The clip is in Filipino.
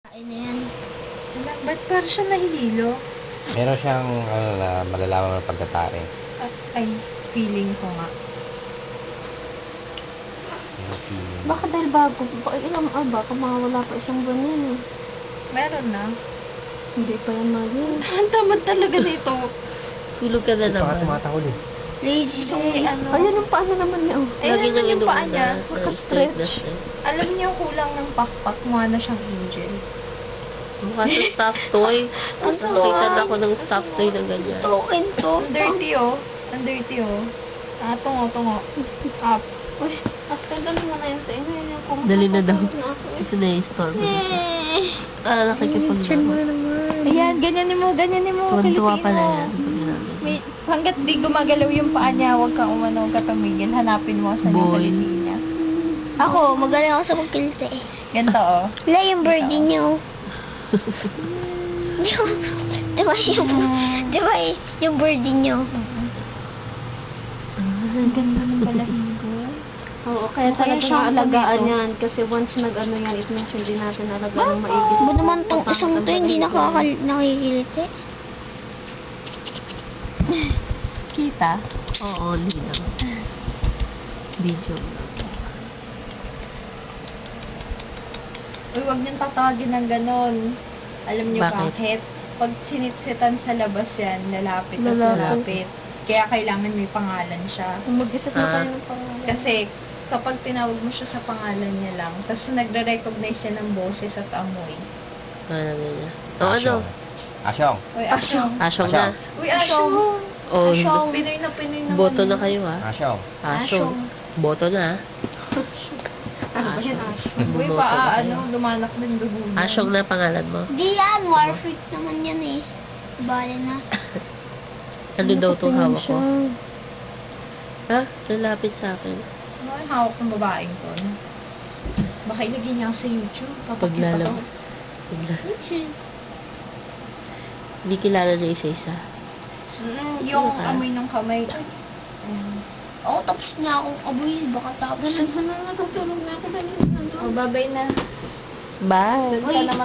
Kain na yan. Ba't parang siya nahihilo? Meron siyang na malalaman ng pagkatari. Ay, feeling ko nga. Yung feeling. Baka dahil bago. Baka mga wala pa isang buwan yan eh. Meron na. Hindi pa yan magin. Ang tamad talaga nito. Tulog ka na Ito ka naman. tumatahol eh. Lazy So, ano? Ayan yung paano naman niya. Oh. Ayun Lagi naman nang yung paa inuuna. niya. Naka-stretch. Na stretch. Alam niyo yung kulang ng pakpak, mukha na siyang angel. Mukha sa stuffed toy. Asa Nakita nga? na ako ng stuffed toy na ganyan. Tukin to. Ang dirty oh. Ang dirty oh. Ah, tungo. Up. Uy, Askal, dali mo na yan sa inyo. Yan yung kumakapagod Dali na daw. na ako eh. Kasi na-store ko dito. Chin mo na Nakikipag-laro. naman. Ayan, ganyanin mo. Tuwan-tuwa Pilipino. pala yan. Pag ginagawa. May, hanggat di gumagalaw yung paa niya, huwag kang umano, huwag ka tumigil. Hanapin mo sa yung Boy. kaliti niya. Ako, magaling ako sa pagkilte eh. Ganito oh. Wala yung birdie niyo. Diba yung birdie niyo? Ang ganda ng balahibo. Oo, kaya Kaya talaga shampoo alagaan dito. yan. Kasi once nag-ano yan, it means hindi natin alagaan ng maigis. Ba naman tong isang to hindi nakikiliti? Kita? Oo, linaw. Video. Uy, huwag niyong tatawagin ng ganon. Alam niyo Bakit? bakit? Pag sinitsitan sa labas yan, lalapit at Lalapit. lalapit. Kaya kailangan may pangalan siya. Mag-isip na tayo ng pangalan. Kasi kapag tinawag mo siya sa pangalan niya lang, tapos nagre-recognize siya ng boses at amoy. Ano niya? O ano? Asyong. Uy, Asyong. Asyong na. Uy, Asyong. O, Asyong. Pinoy na naman. boto na kayo ha. Asyong. Asyong. Boto na ha. Ano ba yan, Asyong? Uy, Boto na kayo. lumanak din dugo niya. Asyong na pangalan mo. Di yan, Warfreak naman yan eh. Bale na. Ano daw itong hawak siya? ko? Ha? Lalapit sa akin. Ano ang hawak ng babaeng to? Baka ilagay niya ako sa YouTube. Papakita Paglalam. ko. Hindi kilala na isa-isa. Yung Ano ka? amoy ng kamay. Ay. Oo, tapos na akong amoy. Baka tapos. Natutulog na ako. Dali na. Oh, babay na. Bye! Doon ka naman.